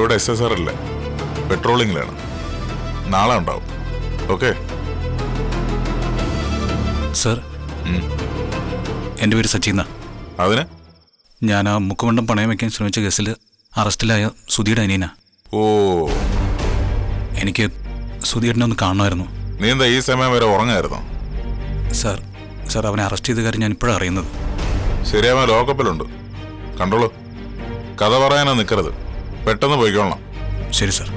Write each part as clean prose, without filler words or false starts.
ഇവിടെ SSR ഇല്ല, പെട്രോളിങ്ങിലാണ്. നാളെ ഉണ്ടാവും. ഓക്കെ സർ, എൻ്റെ പേര് സച്ചിന്ന. അതിന് ഞാൻ ആ മുക്കുവണ്ടം പണയം വയ്ക്കാൻ ശ്രമിച്ച കേസിൽ അറസ്റ്റിലായ സുധിയുടെ അനിയനാ. ഓ, എനിക്ക് സുധിയേട്ടനെ ഒന്ന് കാണണമായിരുന്നു. നീ എന്താ ഈ സമയം വരെ ഉറങ്ങായിരുന്നോ? സാർ അവനെ അറസ്റ്റ് ചെയ്ത കാര്യം ഞാൻ ഇപ്പോഴാണ് അറിയുന്നത്. ശരി, അവൻ ലോക്കപ്പിലുണ്ട്. കണ്ടോളൂ, കഥ പറയാനാ നിൽക്കരുത്. പെട്ടെന്ന് പോയിക്കോളണം. ശരി സാർ.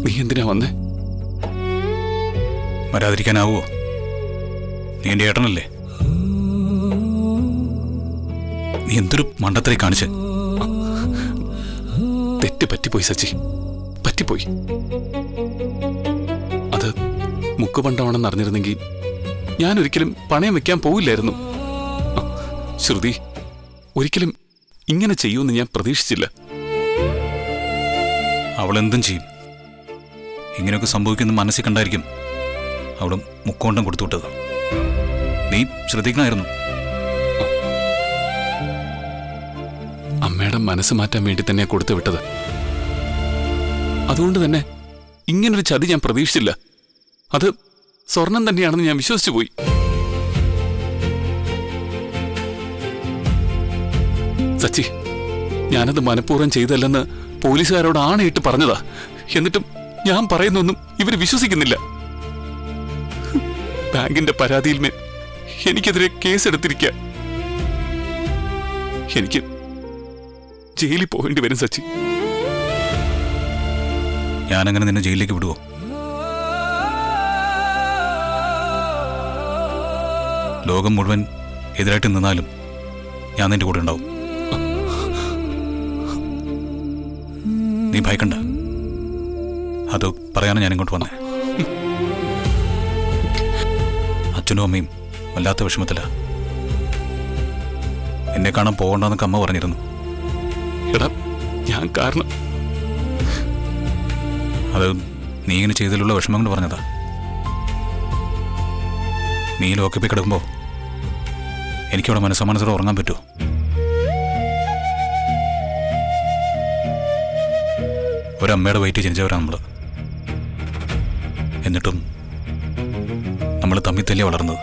നീ എന്തിനാ വന്നേ? വരാതിരിക്കാനാവോ? നീ എൻ്റെ ഏട്ടനല്ലേ? നീ എന്തൊരു മണ്ടത്തരെ കാണിച്ച്. തെറ്റ് പറ്റിപ്പോയി സച്ചി, പറ്റിപ്പോയി. അത് മുക്കുപണ്ടമാണെന്ന് അറിഞ്ഞിരുന്നെങ്കിൽ ഞാൻ ഒരിക്കലും പണയം വെക്കാൻ പോവില്ലായിരുന്നു. ശ്രുതി ഒരിക്കലും ഇങ്ങനെ ചെയ്യുമെന്ന് ഞാൻ പ്രതീക്ഷിച്ചില്ല. അവളെന്തും ചെയ്യും. ഇങ്ങനെയൊക്കെ സംഭവിക്കുന്ന മനസ്സിൽ കണ്ടായിരിക്കും അവളും മുക്കോണ്ടം കൊടുത്തുവിട്ടത്. നീ ശ്രദ്ധിക്കണമായിരുന്നു. അമ്മയുടെ മനസ്സ് മാറ്റാൻ വേണ്ടി തന്നെയാ കൊടുത്തു വിട്ടത്. അതുകൊണ്ട് തന്നെ ഇങ്ങനൊരു ചതി ഞാൻ പ്രതീക്ഷിച്ചില്ല. അത് സ്വർണം തന്നെയാണെന്ന് ഞാൻ വിശ്വസിച്ചു പോയി. സച്ചി, ഞാനത് മനഃപൂർവ്വം ചെയ്തല്ലെന്ന് പോലീസുകാരോട് ആണയിട്ട് പറഞ്ഞതാ. എന്നിട്ടും ഞാൻ പറയുന്നൊന്നും ഇവര് വിശ്വസിക്കുന്നില്ല. ബാങ്കിന്റെ പരാതിയിൽ മേൽ എനിക്കെതിരെ കേസെടുത്തിരിക്കുക. എനിക്ക് ജയിലിൽ പോകേണ്ടി വരും സച്ചി. ഞാനങ്ങനെ നിന്നെ ജയിലിലേക്ക് വിടുവോ? ലോകം മുഴുവൻ എതിരായിട്ട് നിന്നാലും ഞാൻ നിന്റെ കൂടെ ഉണ്ടാവും. നീ ഭയക്കണ്ട. അത് പറയാനാണ് ഞാൻ ഇങ്ങോട്ട് വന്നേ. അച്ഛനും അമ്മയും വല്ലാത്ത വിഷമത്തില. എന്നെ കാണാൻ പോകണ്ടെന്നൊക്കെ അമ്മ പറഞ്ഞിരുന്നു. എടാ, ഞാൻ കാരണം അത് നീ ഇങ്ങനെ ചെയ്തതിലുള്ള വിഷമം കൊണ്ട് പറഞ്ഞതാ. നീ ലോക്കപ്പിൽ കിടക്കുമ്പോൾ എനിക്കവിടെ മനസ്സമാനത്തോടെ ഉറങ്ങാൻ പറ്റുമോ? ഒരമ്മയുടെ വയറ്റിൽ ജനിച്ചവരാണ് നമ്മൾ. എന്നിട്ടും നമ്മൾ തമ്മിൽ തല്ലിയ വളർന്നത്.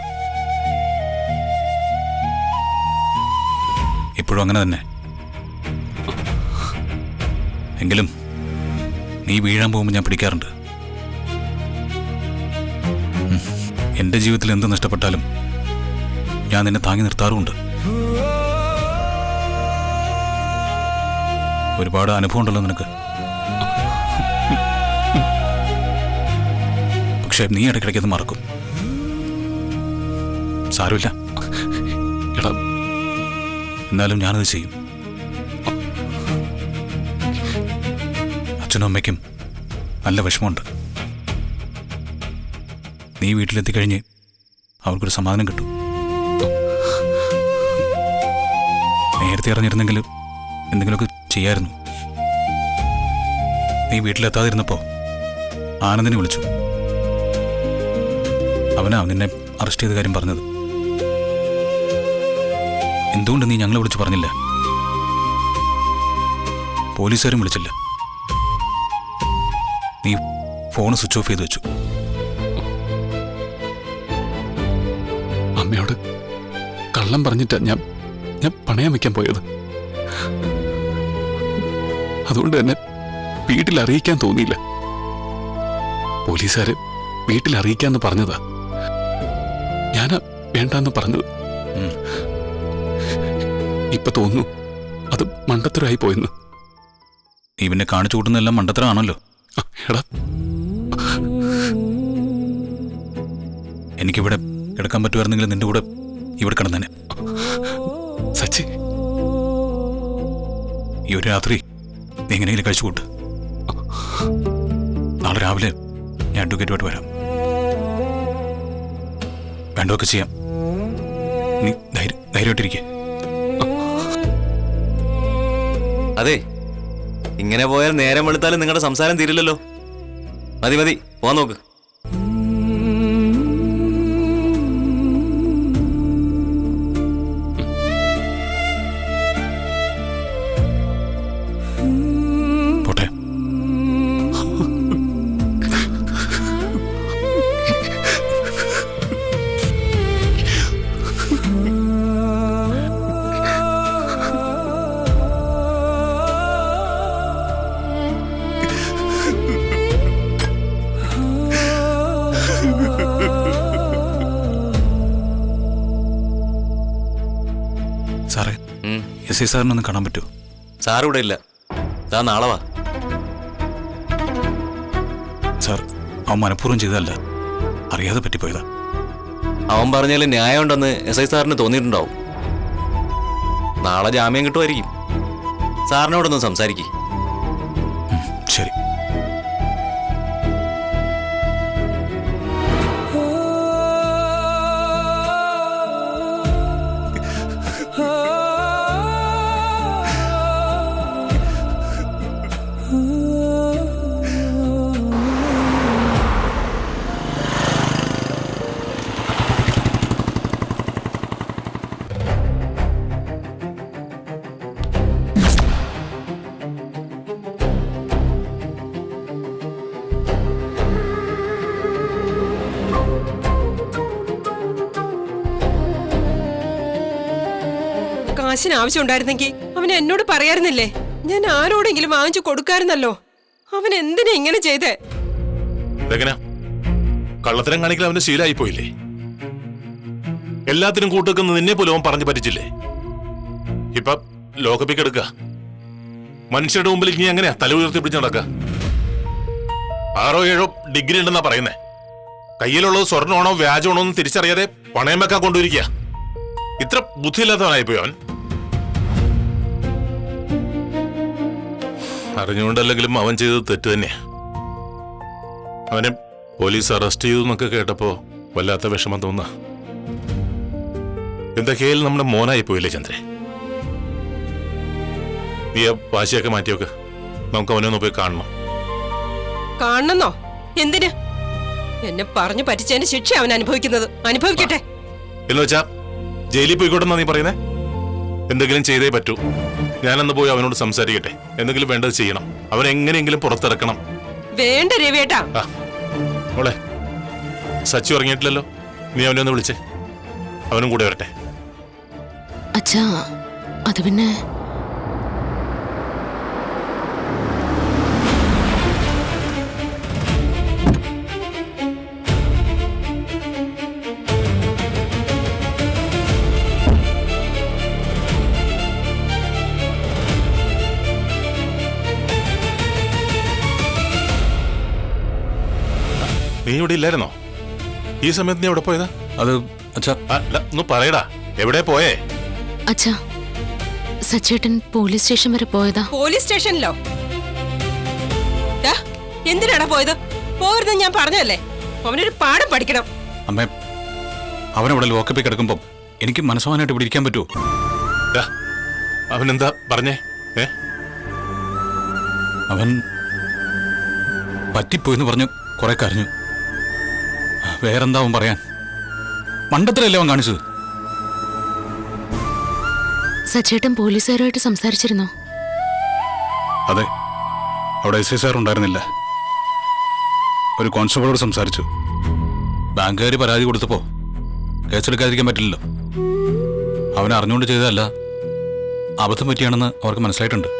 ഇപ്പോഴും അങ്ങനെ തന്നെ. എങ്കിലും നീ വീഴാൻ പോകുമ്പോൾ ഞാൻ പിടിക്കാറുണ്ട്. എൻ്റെ ജീവിതത്തിൽ എന്ത് നഷ്ടപ്പെട്ടാലും ഞാൻ നിന്നെ താങ്ങി നിർത്താറുമുണ്ട്. ഒരുപാട് അനുഭവം ഉണ്ടല്ലോ നിനക്ക്. പക്ഷെ നീ ഇടയ്ക്കിടയ്ക്ക് അത് മറക്കും. സാരമില്ല. എടാ, എന്നാലും ഞാനത് ചെയ്യും. അച്ഛനും അമ്മയ്ക്കും നല്ല വിഷമമുണ്ട്. നീ വീട്ടിലെത്തിക്കഴിഞ്ഞ് അവർക്കൊരു സമാധാനം കിട്ടും. നേരത്തെ അറിഞ്ഞിരുന്നെങ്കിൽ എന്തെങ്കിലുമൊക്കെ ചെയ്യായിരുന്നു. നീ വീട്ടിലെത്താതിരുന്നപ്പോൾ ആനന്ദിനെ വിളിച്ചു. അവനാ നിന്നെ അറസ്റ്റ് ചെയ്ത കാര്യം പറഞ്ഞത്. എന്തുകൊണ്ട് നീ ഞങ്ങളെ വിളിച്ചു പറഞ്ഞില്ല? പോലീസുകാരും വിളിച്ചില്ല. നീ ഫോൺ സ്വിച്ച് ഓഫ് ചെയ്ത് വെച്ചു. അമ്മയോട് കള്ളം പറഞ്ഞിട്ടാ ഞാൻ പണയം വെക്കാൻ പോയത്. അതുകൊണ്ട് തന്നെ വീട്ടിൽ അറിയിക്കാൻ തോന്നിയില്ല. പോലീസുകാര് വീട്ടിൽ അറിയിക്കാന്ന് പറഞ്ഞതാ. ഞാനാ വേണ്ടാന്ന് പറഞ്ഞത്. ഇപ്പൊ തോന്നുന്നു അത് മണ്ടത്തരമായി പോയെന്ന്. നീ പിന്നെ കാണിച്ചു കൂട്ടുന്നതെല്ലാം മണ്ടത്തരമാണല്ലോ. എടാ, എനിക്കിവിടെ കിടക്കാൻ പറ്റുമായിരുന്നെങ്കിൽ നിന്റെ കൂടെ ഇവിടെ കിടന്നേനെ. സച്ചി, ഈ ഒരു രാത്രി നീ എങ്ങനെയെങ്കിലും കഴിച്ചു കൂട്ട്. നാളെ രാവിലെ ഞാൻ അഡ്വക്കേറ്റുമായിട്ട് വരാം. വേണ്ടതൊക്കെ ചെയ്യാം. നീ ധൈര്യമായിട്ടിരിക്കേ. അതെ, ഇങ്ങനെ പോയാൽ നേരം വെളുത്താലും നിങ്ങളുടെ സംസാരം തീരില്ലല്ലോ. മതി മതി, പോവാൻ നോക്ക്. പോട്ടെ. സാറേ, എസ് ഐ സാറിനൊന്ന് കാണാൻ പറ്റുമോ? സാർ ഇവിടെ ഇല്ല. സാർ നാളെ വാ. സാർ, അവൻ മനഃപൂർവ്വം ചെയ്തതല്ല, അറിയാതെ പറ്റിപ്പോയതാ. അവൻ പറഞ്ഞാൽ ന്യായം ഉണ്ടെന്ന് SI സാറിന് തോന്നിയിട്ടുണ്ടാവും. നാളെ ജാമ്യം കിട്ടുമായിരിക്കും. സാറിനോടൊന്ന് സംസാരിക്കും. ശരി. കാശിന് ആവശ്യം ഉണ്ടായിരുന്നെങ്കിൽ അവൻ എന്നോട് പറയാറുന്നില്ലേ? ഞാൻ ആരോടെങ്കിലും വാങ്ങിച്ചു കൊടുക്കാറുന്നല്ലോ. അവൻ എന്തിനാ ഇങ്ങനെ ചെയ്തേ? കള്ളത്തരം കാണിക്കൽ അവന്റെ ശീലമായി പോയില്ലേ? എല്ലാത്തിനും കൂട്ടുവെക്കുന്ന നിന്നെ പോലും അവൻ പറഞ്ഞു പറ്റിച്ചില്ലേ? ഇപ്പൊ ലോകപ്പിക്ക് എടുക്ക. മനുഷ്യരുടെ മുമ്പിൽ ഇനി എങ്ങനെയാ തല ഉയർത്തി പിടിച്ച് നടക്ക? 6 or 7 ഡിഗ്രി ഉണ്ടെന്നാ പറയുന്നേ. കയ്യിലുള്ളത് സ്വർണ്ണമാണോ വ്യാജമാണോ എന്ന് തിരിച്ചറിയാതെ പണയം വെക്കാൻ കൊണ്ടുവരിക. ഇത്ര ബുദ്ധിയില്ലാത്തവനായിപ്പോയി അവൻ. അറിഞ്ഞുകൊണ്ടല്ലെങ്കിലും അവൻ ചെയ്തത് തെറ്റ് തന്നെയാ. അവനെ പോലീസ് അറസ്റ്റ് ചെയ്തു എന്നൊക്കെ കേട്ടപ്പോ വല്ലാത്ത വിഷമം തോന്നാ. എന്തൊക്കെയായാലും നമ്മുടെ മോനായി പോയില്ലേ ചന്ദ്രൻ? നീ ആ വാശിയൊക്കെ മാറ്റിയൊക്കെ നമുക്ക് അവനൊന്ന് പോയി കാണണം. കാണണമെന്നോ? എന്തിന്? എന്നെ പറഞ്ഞു പറ്റിച്ചതിന് ശിക്ഷ അവൻ അനുഭവിക്കുന്നത്. അനുഭവിക്കട്ടെ. എന്ന് വെച്ചാ ജയിലിൽ പോയിക്കോട്ടെന്നാ നീ പറയുന്നേ? എന്തെങ്കിലും ചെയ്തേ പറ്റൂ. ഞാനന്ന് പോയി അവനോട് സംസാരിക്കട്ടെ. എന്തെങ്കിലും വേണ്ടത് ചെയ്യണം. അവൻ എങ്ങനെയെങ്കിലും പുറത്തിറക്കണം. വേണ്ട രവിയേട്ടാ. മോളെ, സച്ചി ഉറങ്ങിയിട്ടില്ലല്ലോ. നീ അവനെ ഒന്ന് വിളിച്ചേ. അവനും കൂടെ വരട്ടെ. അച്ഛാ, അത് പിന്നെ നീ ഇവിടെ ഇല്ലായിരുന്നോ? ഈ സമയത്ത് നീ എവിടെ പോയതാ? അത് അച്ഛാ, ഒന്ന് പറയടാ, എവിടെ പോയേ? അച്ഛാ, സച്ചേട്ടൻ പോലീസ് സ്റ്റേഷൻ വരെ പോയതാ. പോലീസ് സ്റ്റേഷനിലോ? എന്തിനാടാ പോയത്? പോരുതെന്ന് ഞാൻ പറഞ്ഞല്ലേ. അവനൊരു പാഠം പഠിക്കണം. അമ്മേ, അവനവിടെ ലോക്കപ്പിൽ കിടക്കുമ്പോ എനിക്ക് മനസ്സമാനായിട്ട് ഇവിടെ ഇരിക്കാൻ പറ്റുമോ? അവനെന്താ പറഞ്ഞേ? അവൻ പറ്റിപ്പോയിന്ന് പറഞ്ഞു കുറെ കരഞ്ഞു. വേറെന്താ അവൻ പറയാൻ? മണ്ടത്തിലല്ലേ അവൻ കാണിച്ചത്? സച്ചേട്ടൻ പോലീസുകാരുമായിട്ട് സംസാരിച്ചിരുന്നോ? അതെ, അവിടെ SI സാർ ഉണ്ടായിരുന്നില്ല. ഒരു കോൺസ്റ്റബിളോട് സംസാരിച്ചു. ബാങ്കുകാർ പരാതി കൊടുത്തപ്പോ കേസെടുക്കാതിരിക്കാൻ പറ്റില്ലല്ലോ. അവൻ അറിഞ്ഞുകൊണ്ട് ചെയ്തതല്ല, അബദ്ധം പറ്റിയാണെന്ന് അവർക്ക് മനസ്സിലായിട്ടുണ്ട്.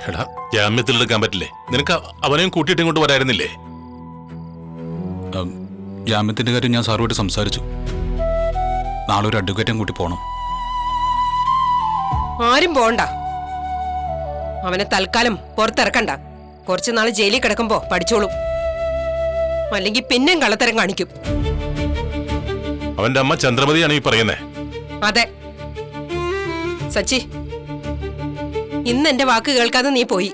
എടാ, ജാമ്യത്തിലെടുക്കാൻ പറ്റില്ലേ? നിനക്ക് അവനെയും കൂട്ടിയിട്ട് ഇങ്ങോട്ട് വരായിരുന്നില്ലേ? ജാമ്യത്തിന്റെ കാര്യം ഞാൻ സാറുമായിട്ട് സംസാരിച്ചു. നാളെ ഒരു അഡ്വക്കേറ്റും കൂട്ടി പോകണം. ആരും പോണ്ട. അവനെ തൽക്കാലം പുറത്തിറക്കണ്ട. കുറച്ചു നാൾ ജയിലിൽ കിടക്കുമ്പോ പഠിച്ചോളും. അല്ലെങ്കിൽ പിന്നെയും കള്ളത്തരം കാണിക്കും. അവന്റെ അമ്മ ചന്ദ്രമതിയാണ് ഈ പറയുന്നേ. അതെ സച്ചി, ഇന്ന് എന്റെ വാക്ക് കേൾക്കാതെ നീ പോയി.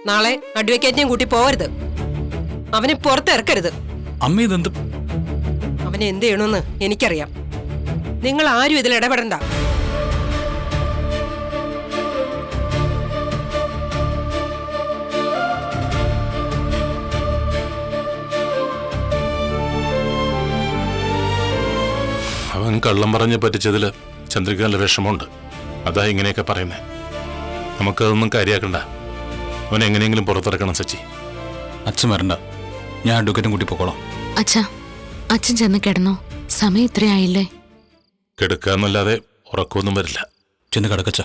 നാളെ അഡ്വക്കേറ്റിനെയും കൂട്ടി പോകരുത്. അവനെ പുറത്തിറക്കരുത്. അമ്മ ഇതെന്ത്? അവനെ എന്ത് ചെയ്യണമെന്ന് എനിക്കറിയാം. നിങ്ങൾ ആരും ഇതിൽ ഇടപെടണ്ട. അവൻ കള്ളം പറഞ്ഞ് പറ്റിച്ചതിൽ ചന്ദ്രിക നല്ല വിഷമമുണ്ട്. അതാ ഇങ്ങനെയൊക്കെ പറയുന്നത്. നമുക്കതൊന്നും കാര്യമാക്കണ്ട. അവൻ എങ്ങനെയെങ്കിലും പുറത്തിറക്കണം സച്ചി. അച്ഛൻ വരണ്ട, ഞാൻ അഡ്വക്കേറ്റും കൂട്ടി പോക്കോളാം. അച്ഛാ, അച്ഛൻ ചെന്ന് കിടന്നോ? സമയം ഇത്രയായില്ലേ? കെടുക്കാന്നല്ലാതെ ഉറക്കമൊന്നും വരില്ല. ചെന്ന് കിടക്കച്ച.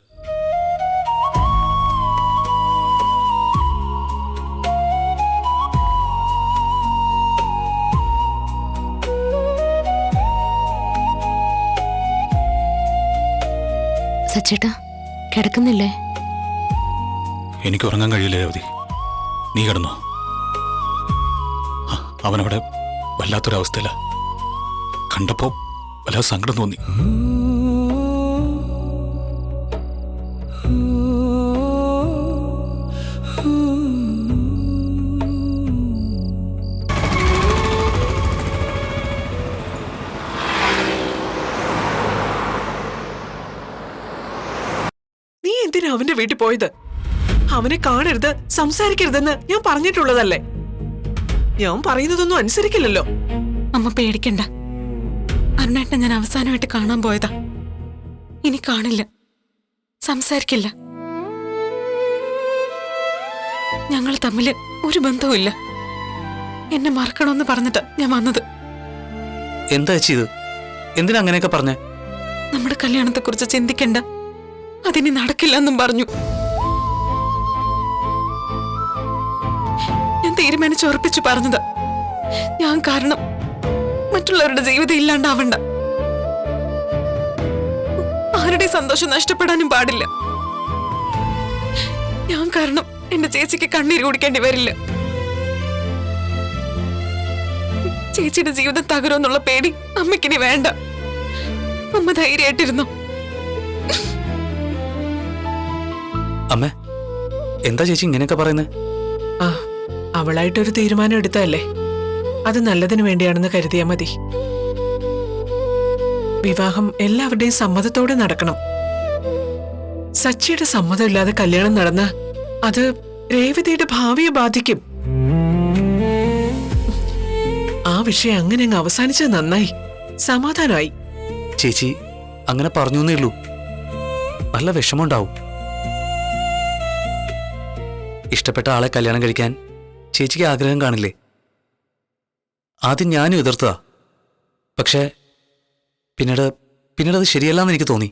സച്ചേട്ടാ, കിടക്കുന്നില്ലേ? എനിക്ക് ഉറങ്ങാൻ കഴിയില്ല രവതി, നീ കിടന്നോ. അവനവിടെ വല്ലാത്തൊരവസ്ഥയില. കണ്ടപ്പോ വല്ലാതെ സങ്കടം തോന്നി. നീ എന്തിനാ അവന്റെ വീട്ടിൽ പോയത്? അവനെ കാണരുത്, സംസാരിക്കരുതെന്ന് ഞാൻ പറഞ്ഞിട്ടുള്ളതല്ലേ? ഞാൻ പറയുന്നതൊന്നും അനുസരിക്കില്ലല്ലോ. അമ്മ പേടിക്കണ്ട. അരുണേട്ടനെ ഞാൻ അവസാനമായിട്ട് കാണാൻ പോയതാ. ഇനി കാണില്ല, സംസാരിക്കില്ല. ഞങ്ങൾ തമ്മില് ഒരു ബന്ധവുമില്ല. എന്നെ മറക്കണമെന്ന് പറഞ്ഞിട്ടാ ഞാൻ വന്നത്. എന്താ ചെയ്ത്? എന്തിനാ അങ്ങനെയൊക്കെ പറഞ്ഞേ? നമ്മുടെ കല്യാണത്തെക്കുറിച്ച് ചിന്തിക്കണ്ട, അതിനി നടക്കില്ലെന്നും പറഞ്ഞു. ഞാൻ തീരുമാനിച്ചുറപ്പിച്ചു പറഞ്ഞത്. ഞാൻ കാരണം മറ്റുള്ളവരുടെ ജീവിതം ഇല്ലാണ്ടാവണ്ട. ആരുടെ സന്തോഷം നഷ്ടപ്പെടാനും പാടില്ല. ഞാൻ കാരണം എന്റെ ചേച്ചിക്ക് കണ്ണീര് കുടിക്കേണ്ടി വരില്ല. ചേച്ചിയുടെ ജീവിതം തകരുമെന്നുള്ള പേടി അമ്മയ്ക്കിനി വേണ്ട. അമ്മ ധൈര്യമായിട്ടിരുന്നു. അമ്മേ, എന്താ ചേച്ചി ഇങ്ങനെയൊക്കെ പറയുന്നേ? ആ, അവളായിട്ടൊരു തീരുമാനം എടുത്തതല്ലേ, അത് നല്ലതിനു വേണ്ടിയാണെന്ന് കരുതിയാ മതി. വിവാഹം എല്ലാവരുടെയും സമ്മതത്തോടെ നടക്കണം. സച്ചിയുടെ സമ്മതമില്ലാതെ കല്യാണം നടന്ന് അത് രേവതിയുടെ ഭാവിയെ ബാധിക്കും. ആ വിഷയം അങ്ങനെ അങ്ങ് അവസാനിച്ചത് നന്നായി, സമാധാനമായി. ചേച്ചി അങ്ങനെ പറഞ്ഞേ ഉള്ളൂ. നല്ല വിഷമമുണ്ടാവും. ഇഷ്ടപ്പെട്ട ആളെ കല്യാണം കഴിക്കാൻ ചേച്ചിക്ക് ആഗ്രഹം കാണില്ലേ? ആദ്യം ഞാനും എതിർത്തതാ. പക്ഷേ പിന്നീട് അത് ശരിയല്ലാന്ന് എനിക്ക് തോന്നി.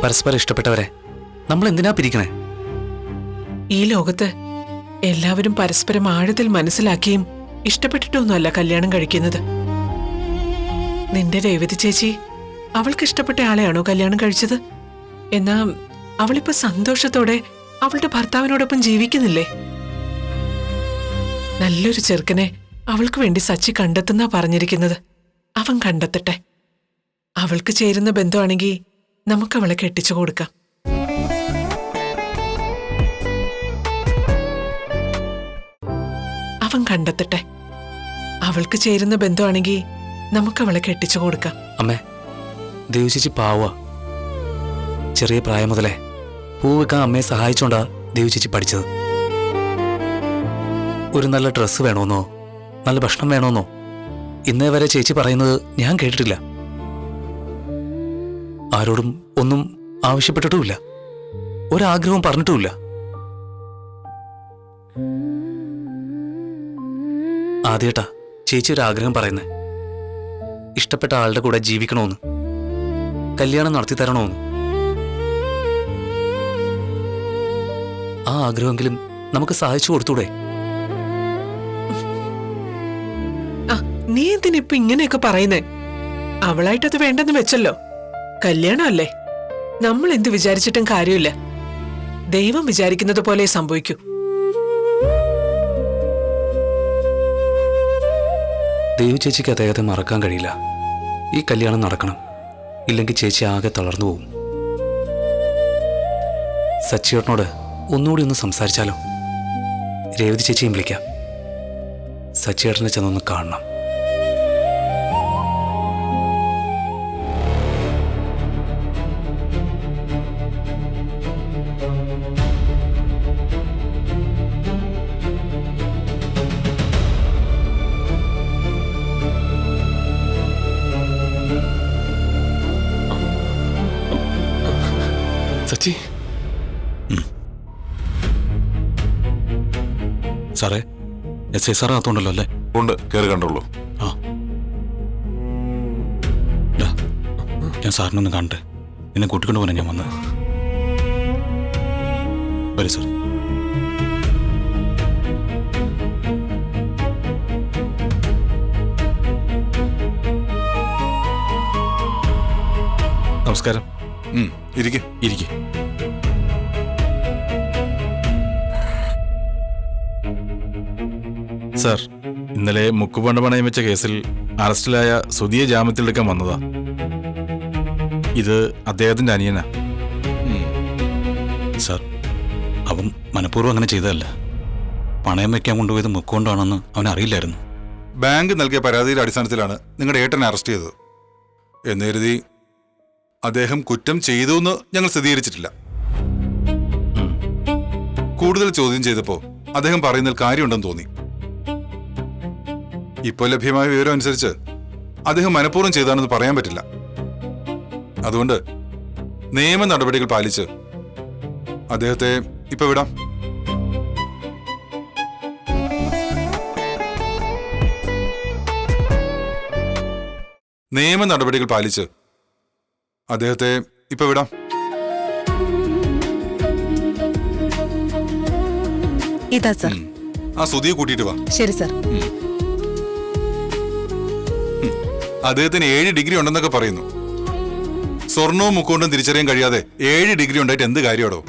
പരസ്പരം ഇഷ്ടപ്പെട്ടവരെ നമ്മൾ എന്തിനാ പിരിക്കണേ? ഈ ലോകത്ത് എല്ലാവരും പരസ്പരം ആഴത്തിൽ മനസ്സിലാക്കിയും ഇഷ്ടപ്പെട്ടിട്ടൊന്നുമല്ല കല്യാണം കഴിക്കുന്നത്. നിന്റെ രേവതി ചേച്ചി അവൾക്ക് ഇഷ്ടപ്പെട്ട ആളെയാണോ കല്യാണം കഴിച്ചത്? എന്നാ അവളിപ്പോ സന്തോഷത്തോടെ അവളുടെ ഭർത്താവിനോടൊപ്പം ജീവിക്കുന്നില്ലേ? നല്ലൊരു ചെറുക്കനെ അവൾക്ക് വേണ്ടി സച്ചി കണ്ടെത്തുന്നാ പറഞ്ഞിരിക്കുന്നത്. അവൻ കണ്ടെത്തട്ടെ. അവൾക്ക് ചേരുന്ന ബന്ധമാണെങ്കിൽ നമുക്ക് അവളെ കെട്ടിച്ചു കൊടുക്കാം. അവൻ കണ്ടെത്തട്ടെ. അവൾക്ക് ചേരുന്ന ബന്ധമാണെങ്കിൽ നമുക്ക് അവളെ കെട്ടിച്ചു കൊടുക്കാം. അമ്മേ, ദേവു ചേച്ചി പാവാ. ചെറിയ പ്രായം മുതലേ പൂ വെക്കാൻ അമ്മയെ സഹായിച്ചോണ്ടാ ദേവു ചേച്ചി പഠിച്ചത്. ഒരു നല്ല ഡ്രസ്സ് വേണമെന്നോ നല്ല ഭക്ഷണം വേണമെന്നോ ഇന്നേ വരെ ചേച്ചി പറയുന്നത് ഞാൻ കേട്ടിട്ടില്ല. ആരോടും ഒന്നും ആവശ്യപ്പെട്ടിട്ടുമില്ല, ഒരാഗ്രഹവും പറഞ്ഞിട്ടുമില്ല. ആദ്യമായിട്ടാ ചേച്ചി ഒരു ആഗ്രഹം പറയുന്നേ. ഇഷ്ടപ്പെട്ട ആളുടെ കൂടെ ജീവിക്കണമെന്ന്, കല്യാണം നടത്തി തരണമെന്ന്. ആ ആഗ്രഹമെങ്കിലും നമുക്ക് സാധിച്ചു കൊടുത്തൂടെ? നീ എന്തിനിപ്പൊ ഇങ്ങനെയൊക്കെ പറയുന്നേ? അവളായിട്ടത് വേണ്ടെന്ന് വെച്ചല്ലോ. കല്യാണമല്ലേ, നമ്മൾ എന്ത് വിചാരിച്ചിട്ടും കാര്യമില്ല. ദൈവം വിചാരിക്കുന്നത് പോലെ സംഭവിക്കൂ. ദേവു ചേച്ചിക്ക് അദ്ദേഹത്തെ മറക്കാൻ കഴിയില്ല. ഈ കല്യാണം നടക്കണം, ഇല്ലെങ്കിൽ ചേച്ചി ആകെ തളർന്നു പോകും. സച്ചിയേട്ടനോട് ഒന്നുകൂടി ഒന്ന് സംസാരിച്ചാലോ? രേവതി ചേച്ചിയും വിളിക്കാം. സച്ചിയേട്ടനെ ചെന്നൊന്ന് കാണണം. സച്ചി, സാറേ, എസ് ഐ സാറ് അകത്തുണ്ടല്ലോ അല്ലേ? ഉണ്ട്, കയറി കണ്ടോളൂ. ആ, ഡാ, ഞാൻ സാറിനൊന്ന് കാണട്ടെ. നിന്നെ കൂട്ടിക്കൊണ്ട് പോകാൻ ഞാൻ വന്നത്. വരൂ സാർ. നമസ്കാരം. ഇരിക്കെ. ഇരിക്കെ. സാർ, ഇന്നലെ മുക്കുപണ്ട് പണയം വെച്ച കേസിൽ അറസ്റ്റിലായ സുധിയെ ജാമ്യത്തിലെടുക്കാൻ വന്നതാ. ഇത് അദ്ദേഹത്തിന്റെ അനിയനാ. സാർ, അവൻ മനഃപൂർവ്വം അങ്ങനെ ചെയ്തതല്ല. പണയം വയ്ക്കാൻ കൊണ്ടുപോയത് മുക്കുകൊണ്ടാണെന്ന് അവൻ അറിയില്ലായിരുന്നു. ബാങ്ക് നൽകിയ പരാതിയുടെ അടിസ്ഥാനത്തിലാണ് നിങ്ങളുടെ ഏട്ടനെ അറസ്റ്റ് ചെയ്തത്. എന്ന് കരുതി അദ്ദേഹം കുറ്റം ചെയ്തു എന്ന് ഞങ്ങൾ സ്ഥിരീകരിച്ചിട്ടില്ല. കൂടുതൽ ചോദ്യം ചെയ്തപ്പോൾ അദ്ദേഹം പറയുന്നതിൽ കാര്യമുണ്ടെന്ന് തോന്നി. ഇപ്പോൾ ലഭ്യമായ വിവരം അനുസരിച്ച് അദ്ദേഹം മനഃപൂർവ്വം ചെയ്താണെന്ന് പറയാൻ പറ്റില്ല. അതുകൊണ്ട് നിയമ നടപടികൾ പാലിച്ച് അദ്ദേഹത്തെ ഇപ്പൊ വിടാം. നിയമ നടപടികൾ പാലിച്ച് അദ്ദേഹത്തെ ഇപ്പൊ വിടാം. ഇതാ സർ. ആ സുധിയെ കൂട്ടിയിട്ട് വാ. ശരി സർ. അദ്ദേഹത്തിന് 7 ഡിഗ്രി ഉണ്ടെന്നൊക്കെ പറയുന്നു. സ്വർണവും മുക്കോണ്ടും തിരിച്ചറിയാൻ കഴിയാതെ 7 ഡിഗ്രി ഉണ്ടായിട്ട് എന്ത് കാര്യമാണോ?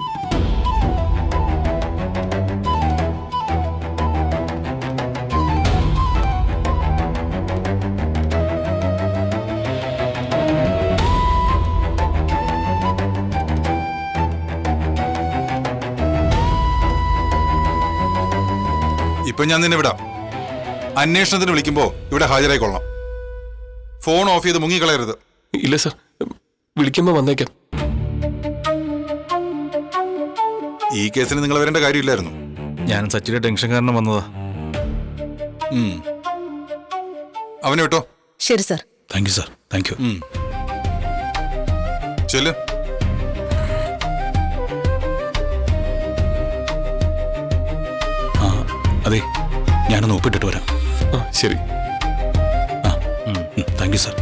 ഇപ്പൊ ഞാൻ നിന്നെ വിടാം. അന്വേഷണത്തിന് വിളിക്കുമ്പോ ഇവിടെ ഹാജരായിക്കൊള്ളണം. ഫോൺ ഓഫ് ചെയ്ത് മുങ്ങിക്കളയരുത്. ഇല്ല സർ, വിളിക്കുമ്പോ വന്നേക്കാം. ഈ കേസിന് നിങ്ങൾ വരേണ്ട കാര്യമില്ലായിരുന്നു. ഞാൻ സച്ചിയുടെ ടെൻഷൻ കാരണം വന്നതാ. അവനെ വിട്ടോ. ശരി sir. Thank you sir, thank you. ചെല്ല്. ആ, അതെ, ഞാനൊന്ന് ഒപ്പിട്ടിട്ട് വരാം. ആ, ശരി. ആ, താങ്ക് യു സാർ.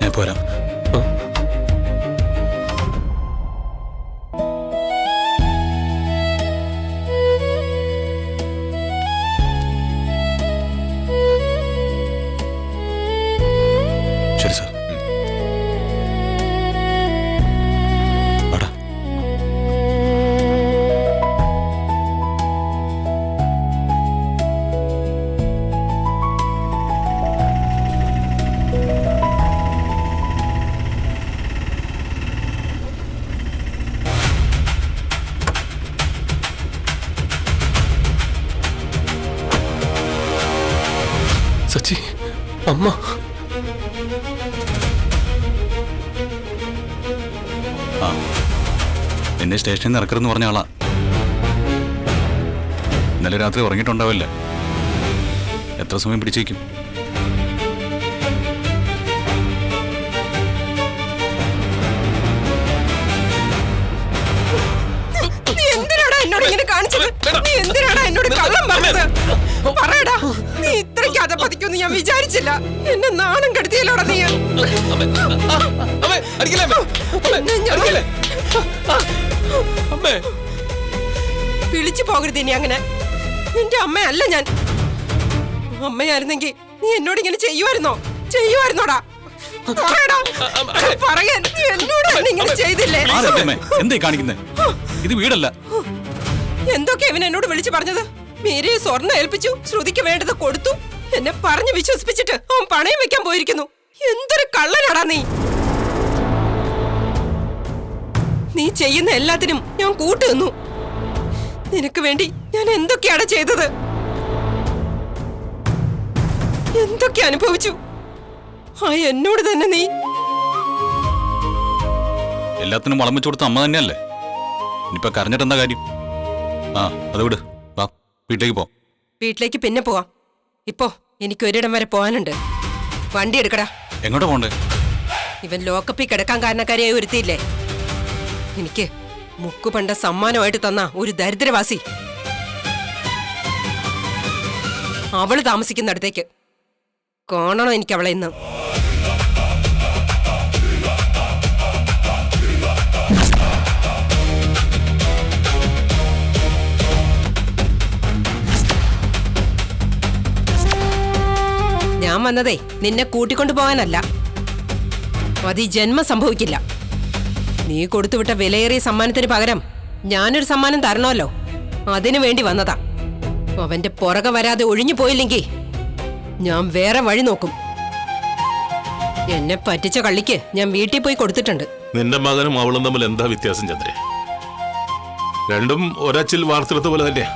ഞാൻ പോരാം. ആ. ശരി സാർ. വാടാ. സച്ചി, അമ്മ. ആ, എന്നെ സ്റ്റേഷനിൽ നിന്ന് ഇറക്കരുതെന്ന് പറഞ്ഞ ആളാ. ഇന്നലെ രാത്രി ഉറങ്ങിയിട്ടുണ്ടാവില്ല. എത്ര സമയം പിടിച്ചേക്കും? നീ എന്തിനാടാ എന്നോട് ഇങ്ങനെ കാണിച്ചത്? നീ എന്തിനാടാ എന്നോട് കള്ളം പറഞ്ഞത്? പറയടാ. നീ ഇത്രയ്ക്ക് അതപ്പതിക്കുമെന്ന് ഞാൻ വിചാരിച്ചില്ല. എന്നെ നാണം കെടുത്തിയല്ലോടാ നീ. വിളിച്ചു പോകരുത് ഇനി അങ്ങനെ. നിന്റെ അമ്മയല്ല ഞാൻ. അമ്മയായിരുന്നെങ്കിൽ നീ എന്നോട് ഇങ്ങനെ ചെയ്യുമായിരുന്നോടാ? പറയടാ. പറയാൻ നീ എന്നോട് ഇങ്ങനെ ചെയ്തില്ലേ? എന്തേ കാണിക്കുന്നേ? ഇത് വീടല്ല. എന്തൊക്കെ ഇവൻ എന്നോട് വിളിച്ചു പറഞ്ഞത്? മീരയെ സ്വർണ്ണം ഏൽപ്പിച്ചു, ശ്രുതിക്ക് വേണ്ടത് കൊടുത്തു. എന്നെ പറഞ്ഞു വിശ്വസിപ്പിച്ചിട്ട് അവൻ പണയം വെക്കാൻ പോയിരിക്കുന്നു. എന്തൊരു കള്ളനാടാ നീ. നീ ചെയ്യുന്ന എല്ലാത്തിനും ഞാൻ കൂട്ടുനിന്നു. നിനക്ക് വേണ്ടി ഞാൻ എന്തൊക്കെയാണ് ചെയ്തത്, എന്തൊക്കെ അനുഭവിച്ചു. ആ എന്നോട് തന്നെ നീ എല്ലാത്തിനും വളം വെച്ചു കൊടുത്ത അമ്മ തന്നെയല്ലേ. ഇനിയിപ്പോ കരഞ്ഞിട്ട് എന്താ കാര്യം? ആ അത് വിട്, വാ വീട്ടിലേക്ക് പോ. വീട്ടിലേക്ക് പിന്നെ പോവാം. ഇപ്പോ എനിക്ക് ഒരിടം വരെ പോകാനുണ്ട്. വണ്ടി എടുക്കടാ. എങ്ങോട്ടാ പോണ്ടേ? ഇവൻ ലോക്കപ്പിൽ കിടക്കാൻ കാരണക്കാരിയായി ഒരുത്തിയില്ലേ, എനിക്ക് മുക്കുപണ്ട സമ്മാനമായിട്ട് തന്ന ഒരു ദരിദ്രവാസി, അവള് താമസിക്കുന്നിടത്തേക്ക് കാണണോ എനിക്ക് അവളെ ഇന്ന്. ഞാൻ വന്നതേ നിന്നെ കൂട്ടിക്കൊണ്ടു പോകാനല്ല. അത് ഈ ജന്മം സംഭവിക്കില്ല. നീ കൊടുത്തുവിട്ട വിലയേറിയ സമ്മാനത്തിന് പകരം ഞാനൊരു സമ്മാനം തരണമല്ലോ, അതിനു വേണ്ടി വന്നതാ. അവന്റെ പുറകെ വരാതെ ഒഴിഞ്ഞു പോയില്ലെങ്കിൽ ഞാൻ വേറെ വഴി നോക്കും. എന്നെ പറ്റിച്ച കള്ളിക്ക് ഞാൻ വീട്ടിൽ പോയി കൊടുത്തിട്ടുണ്ട്. നിന്റെ മകനും അവളും തമ്മിൽ എന്താ വ്യത്യാസം ചന്ദ്രേ? രണ്ടും ഒരച്ചിൽ വാർത്തെടുത്ത പോലെ തന്നെയാ.